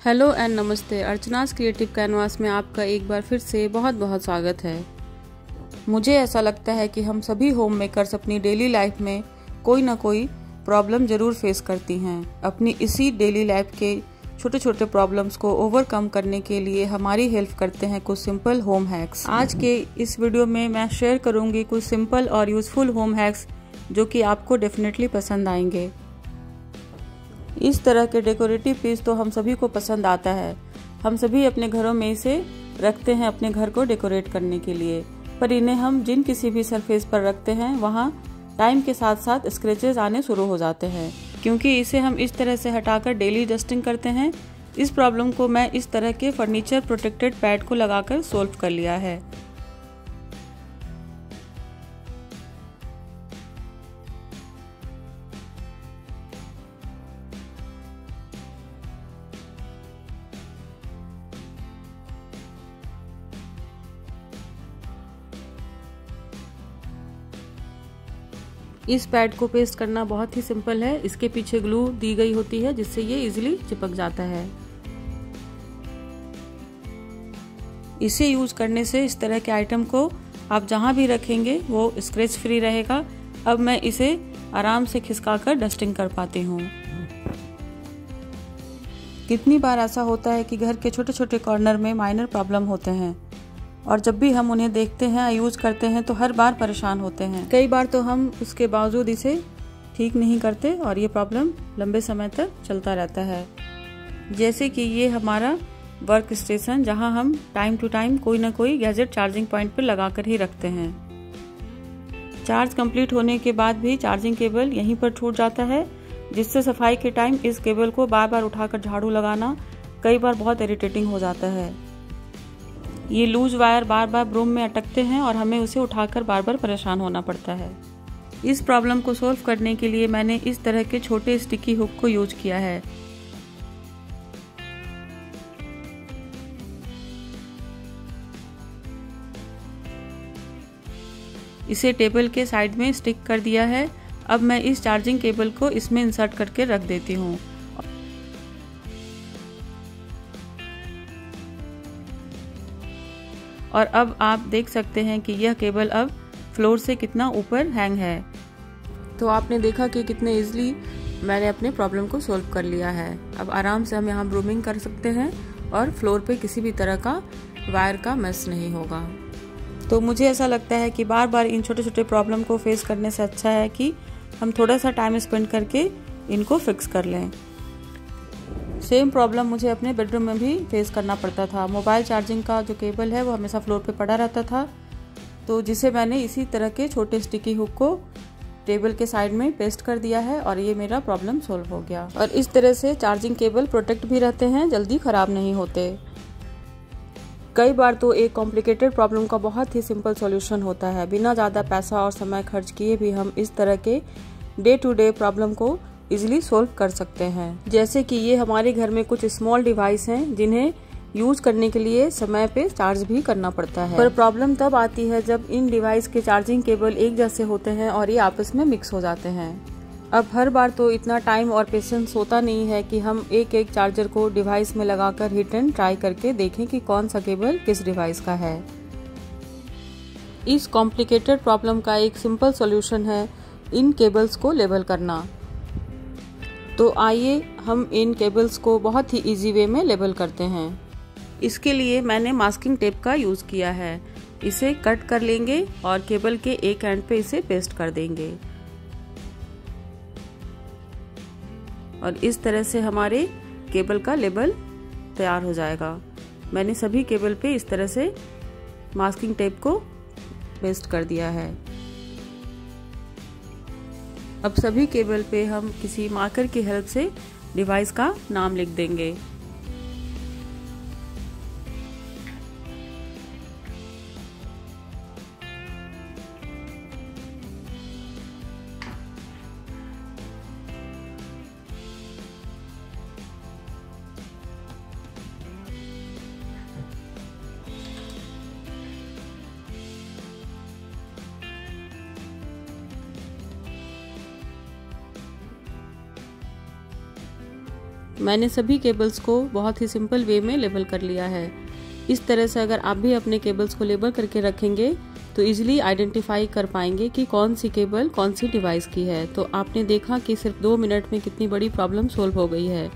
Hello and नमस्ते। अर्चनास creative canvas में आपका एक बार फिर से बहुत बहुत स्वागत है। मुझे ऐसा लगता है कि हम सभी होम मेकर्स अपनी डेली लाइफ में कोई ना कोई प्रॉब्लम जरूर फेस करती हैं। अपनी इसी डेली लाइफ के छोटे छोटे प्रॉब्लम्स को ओवरकम करने के लिए हमारी हेल्प करते हैं कुछ सिंपल होम हैक्स। आज के इस वीडियो में मैं शेयर करूंगी कुछ सिंपल और यूजफुल होम हैक्स जो कि आपको डेफिनेटली पसंद आएंगे। इस तरह के डेकोरेटिव पीस तो हम सभी को पसंद आता है। हम सभी अपने घरों में इसे रखते हैं अपने घर को डेकोरेट करने के लिए, पर इन्हें हम जिन किसी भी सरफेस पर रखते हैं वहाँ टाइम के साथ साथ स्क्रैचेस आने शुरू हो जाते हैं। क्योंकि इसे हम इस तरह से हटाकर डेली डस्टिंग करते हैं, इस प्रॉब्लम को मैं इस तरह के फर्नीचर प्रोटेक्टेड पैड को लगाकर सोल्व कर लिया है। इस पैड को पेस्ट करना बहुत ही सिंपल है। इसके पीछे ग्लू दी गई होती है जिससे ये इजीली चिपक जाता है। इसे यूज करने से इस तरह के आइटम को आप जहां भी रखेंगे वो स्क्रैच फ्री रहेगा। अब मैं इसे आराम से खिसकाकर डस्टिंग कर पाती हूँ। कितनी बार ऐसा होता है कि घर के छोटे छोटे कॉर्नर में माइनर प्रॉब्लम होते हैं और जब भी हम उन्हें देखते हैं यूज करते हैं तो हर बार परेशान होते हैं। कई बार तो हम उसके बावजूद इसे ठीक नहीं करते और ये प्रॉब्लम लंबे समय तक चलता रहता है। जैसे कि ये हमारा वर्क स्टेशन, जहां हम टाइम टू टाइम कोई ना कोई गैजेट चार्जिंग पॉइंट पर लगा कर ही रखते हैं। चार्ज कंप्लीट होने के बाद भी चार्जिंग केबल यहीं पर छूट जाता है, जिससे सफाई के टाइम इस केबल को बार बार उठाकर झाड़ू लगाना कई बार बहुत इरिटेटिंग हो जाता है। ये लूज वायर बार बार ब्रूम में अटकते हैं और हमें उसे उठाकर बार बार परेशान होना पड़ता है। इस प्रॉब्लम को सॉल्व करने के लिए मैंने इस तरह के छोटे स्टिकी हुक को यूज किया है। इसे टेबल के साइड में स्टिक कर दिया है। अब मैं इस चार्जिंग केबल को इसमें इंसर्ट करके रख देती हूँ। और अब आप देख सकते हैं कि यह केबल अब फ्लोर से कितना ऊपर हैंग है। तो आपने देखा कि कितने इजीली मैंने अपने प्रॉब्लम को सोल्व कर लिया है। अब आराम से हम यहाँ ब्रूमिंग कर सकते हैं और फ्लोर पे किसी भी तरह का वायर का मेस नहीं होगा। तो मुझे ऐसा लगता है कि बार बार इन छोटे छोटे प्रॉब्लम को फेस करने से अच्छा है कि हम थोड़ा सा टाइम स्पेंड करके इनको फिक्स कर लें। सेम प्रॉब्लम मुझे अपने बेडरूम में भी फेस करना पड़ता था। मोबाइल चार्जिंग का जो केबल है वो हमेशा फ्लोर पे पड़ा रहता था, तो जिसे मैंने इसी तरह के छोटे स्टिकी हुक को टेबल के साइड में पेस्ट कर दिया है और ये मेरा प्रॉब्लम सोल्व हो गया। और इस तरह से चार्जिंग केबल प्रोटेक्ट भी रहते हैं, जल्दी खराब नहीं होते। कई बार तो एक कॉम्प्लिकेटेड प्रॉब्लम का बहुत ही सिंपल सॉल्यूशन होता है। बिना ज़्यादा पैसा और समय खर्च किए भी हम इस तरह के डे टू डे प्रॉब्लम को इजिली सोल्व कर सकते हैं। जैसे कि ये हमारे घर में कुछ स्मॉल डिवाइस हैं जिन्हें यूज करने के लिए समय पे चार्ज भी करना पड़ता है, पर प्रॉब्लम तब आती है जब इन डिवाइस के चार्जिंग केबल एक जैसे होते हैं और ये आपस में मिक्स हो जाते हैं। अब हर बार तो इतना टाइम और पेशेंस होता नहीं है कि हम एक एक चार्जर को डिवाइस में लगाकर हिट एंड ट्राई करके देखें कि कौन सा केबल किस डिवाइस का है। इस कॉम्प्लिकेटेड प्रॉब्लम का एक सिंपल सॉल्यूशन है इन केबल्स को लेबल करना। तो आइए हम इन केबल्स को बहुत ही इजी वे में लेबल करते हैं। इसके लिए मैंने मास्किंग टेप का यूज किया है। इसे कट कर लेंगे और केबल के एक एंड पे इसे पेस्ट कर देंगे और इस तरह से हमारे केबल का लेबल तैयार हो जाएगा। मैंने सभी केबल पे इस तरह से मास्किंग टेप को पेस्ट कर दिया है। अब सभी केबल पे हम किसी मार्कर की हेल्प से डिवाइस का नाम लिख देंगे। मैंने सभी केबल्स को बहुत ही सिंपल वे में लेबल कर लिया है। इस तरह से अगर आप भी अपने केबल्स को लेबल करके रखेंगे तो इजीली आइडेंटिफाई कर पाएंगे कि कौन सी केबल कौन सी डिवाइस की है। तो आपने देखा कि सिर्फ 2 मिनट में कितनी बड़ी प्रॉब्लम सोल्व हो गई है।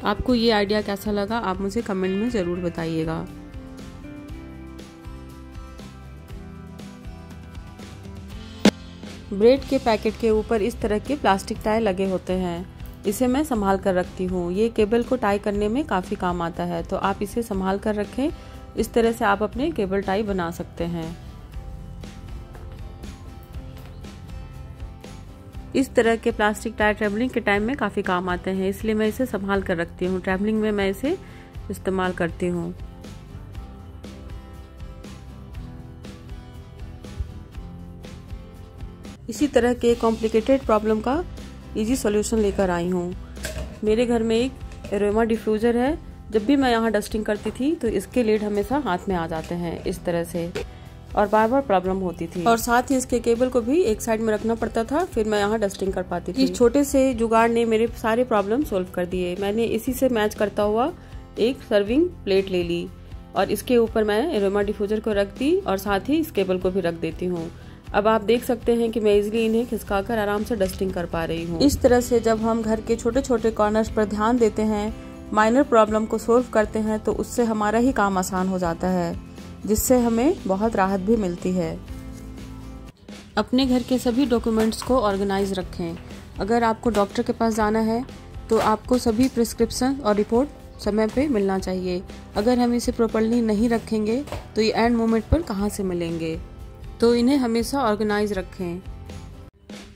आपको ये आइडिया कैसा लगा आप मुझे कमेंट में ज़रूर बताइएगा। ब्रेड के पैकेट के ऊपर इस तरह के प्लास्टिक टाई लगे होते हैं, इसे मैं संभाल कर रखती हूँ। ये केबल को टाई करने में काफ़ी काम आता है, तो आप इसे संभाल कर रखें। इस तरह से आप अपने केबल टाई बना सकते हैं। इस तरह के प्लास्टिक टाई ट्रैवलिंग के टाइम में काफ़ी काम आते हैं, इसलिए मैं इसे संभाल कर रखती हूँ। ट्रैवलिंग में मैं इसे इस्तेमाल करती हूँ। इसी तरह के कॉम्प्लिकेटेड प्रॉब्लम का इजी सॉल्यूशन लेकर आई हूँ। मेरे घर में एक एरोमा डिफ्यूज़र है। जब भी मैं यहाँ डस्टिंग करती थी तो इसके लीड हमेशा हाथ में आ जाते हैं इस तरह से, और बार बार प्रॉब्लम होती थी। और साथ ही इसके केबल को भी एक साइड में रखना पड़ता था, फिर मैं यहाँ डस्टिंग कर पाती थी। इस छोटे से जुगाड़ ने मेरे सारे प्रॉब्लम सोल्व कर दिए। मैंने इसी से मैच करता हुआ एक सर्विंग प्लेट ले ली और इसके ऊपर मैं एरोमा डिफ्यूज़र को रख दी और साथ ही इस केबल को भी रख देती हूँ। अब आप देख सकते हैं कि मैं इजीली इन्हें खिसकाकर आराम से डस्टिंग कर पा रही हूँ। इस तरह से जब हम घर के छोटे छोटे कॉर्नर्स पर ध्यान देते हैं, माइनर प्रॉब्लम को सोल्व करते हैं, तो उससे हमारा ही काम आसान हो जाता है, जिससे हमें बहुत राहत भी मिलती है। अपने घर के सभी डॉक्यूमेंट्स को ऑर्गेनाइज रखें। अगर आपको डॉक्टर के पास जाना है तो आपको सभी प्रिस्क्रिप्शन और रिपोर्ट समय पे मिलना चाहिए। अगर हम इसे प्रॉपर्ली नहीं रखेंगे तो ये एंड मोमेंट पर कहाँ से मिलेंगे, तो इन्हें हमेशा ऑर्गेनाइज रखें।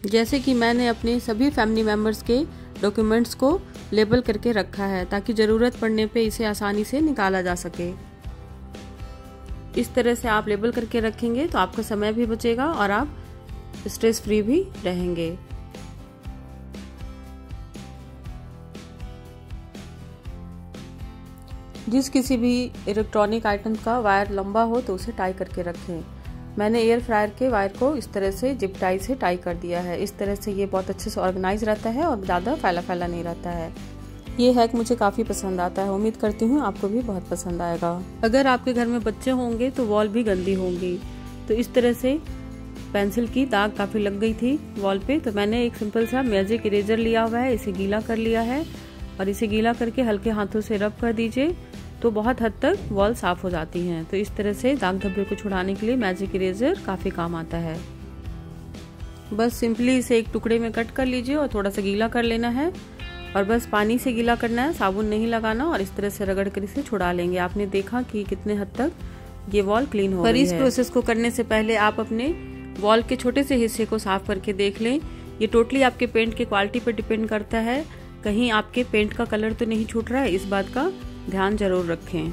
जैसे कि मैंने अपने सभी फैमिली मेम्बर्स के डॉक्यूमेंट्स को लेबल करके रखा है, ताकि ज़रूरत पड़ने पे इसे आसानी से निकाला जा सके। इस तरह से आप लेबल करके रखेंगे तो आपका समय भी बचेगा और आप स्ट्रेस फ्री भी रहेंगे। जिस किसी भी इलेक्ट्रॉनिक आइटम का वायर लंबा हो तो उसे टाई करके रखें। मैंने एयर फ्रायर के वायर को इस तरह से जिप टाई से टाई कर दिया है। इस तरह से ये बहुत अच्छे से ऑर्गेनाइज रहता है और ज़्यादा फैला फैला नहीं रहता है। ये हैक मुझे काफ़ी पसंद आता है। उम्मीद करती हूँ आपको भी बहुत पसंद आएगा। अगर आपके घर में बच्चे होंगे तो वॉल भी गंदी होंगी। तो इस तरह से पेंसिल की दाग काफ़ी लग गई थी वॉल पे, तो मैंने एक सिंपल सा मैजिक इरेजर लिया हुआ है, इसे गीला कर लिया है और इसे गीला करके हल्के हाथों से रब कर दीजिए तो बहुत हद तक वॉल साफ हो जाती हैं। तो इस तरह से दाग धब्बे को छुड़ाने के लिए मैजिक इरेजर काफ़ी काम आता है। बस सिंपली इसे एक टुकड़े में कट कर लीजिए और थोड़ा सा गीला कर लेना है और बस पानी से गीला करना है, साबुन नहीं लगाना, और इस तरह से रगड़ कर इसे छुड़ा लेंगे। आपने देखा कि कितने हद तक ये वॉल क्लीन हो गई है। पर इस प्रोसेस को करने से पहले आप अपने वॉल के छोटे से हिस्से को साफ करके देख लें। ये टोटली आपके पेंट की क्वालिटी पर डिपेंड करता है। कहीं आपके पेंट का कलर तो नहीं छूट रहा है, इस बात का ध्यान जरूर रखें।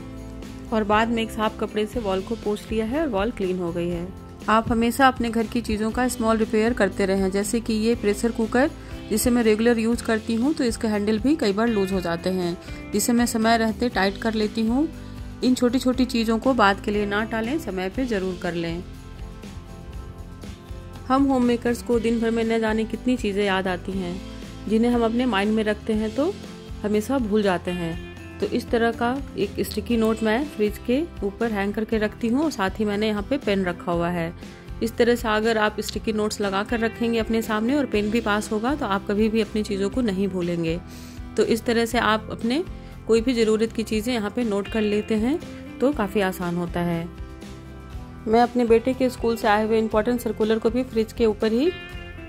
और बाद में एक साफ कपड़े से वॉल को पोंछ लिया है और वॉल क्लीन हो गई है। आप हमेशा अपने घर की चीज़ों का स्मॉल रिपेयर करते रहें। जैसे कि ये प्रेशर कुकर जिसे मैं रेगुलर यूज करती हूँ, तो इसके हैंडल भी कई बार लूज हो जाते हैं, जिसे मैं समय रहते टाइट कर लेती हूँ। इन छोटी छोटी चीज़ों को बाद के लिए ना टालें, समय पे जरूर कर लें। हम होम मेकर्स को दिन भर में न जाने कितनी चीज़ें याद आती हैं, जिन्हें हम अपने माइंड में रखते हैं तो हमेशा भूल जाते हैं। तो इस तरह का एक स्टिकी नोट मैं फ्रिज के ऊपर हैंग करके रखती हूँ और साथ ही मैंने यहाँ पे पेन रखा हुआ है। इस तरह से अगर आप स्टिकी नोट्स लगा कर रखेंगे अपने सामने और पेन भी पास होगा तो आप कभी भी अपनी चीज़ों को नहीं भूलेंगे। तो इस तरह से आप अपने कोई भी ज़रूरत की चीज़ें यहाँ पे नोट कर लेते हैं तो काफ़ी आसान होता है। मैं अपने बेटे के स्कूल से आए हुए इम्पोर्टेंट सर्कुलर को भी फ्रिज के ऊपर ही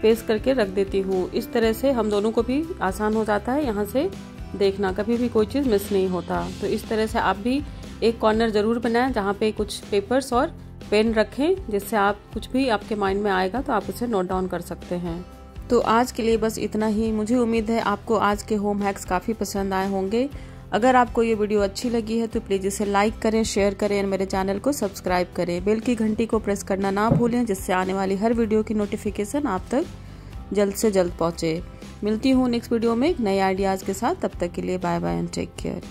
पेस्ट करके रख देती हूँ। इस तरह से हम दोनों को भी आसान हो जाता है यहाँ से देखना, कभी भी कोई चीज़ मिस नहीं होता। तो इस तरह से आप भी एक कॉर्नर ज़रूर बनाएं जहाँ पे कुछ पेपर्स और पेन रखें, जिससे आप कुछ भी आपके माइंड में आएगा तो आप उसे नोट डाउन कर सकते हैं। तो आज के लिए बस इतना ही। मुझे उम्मीद है आपको आज के होम हैक्स काफ़ी पसंद आए होंगे। अगर आपको ये वीडियो अच्छी लगी है तो प्लीज़ इसे लाइक करें, शेयर करें और मेरे चैनल को सब्सक्राइब करें। बेल की घंटी को प्रेस करना ना भूलें, जिससे आने वाली हर वीडियो की नोटिफिकेशन आप तक जल्द से जल्द पहुँचे। मिलती हूँ नेक्स्ट वीडियो में एक नए आइडियाज़ के साथ। तब तक के लिए bye bye and take care.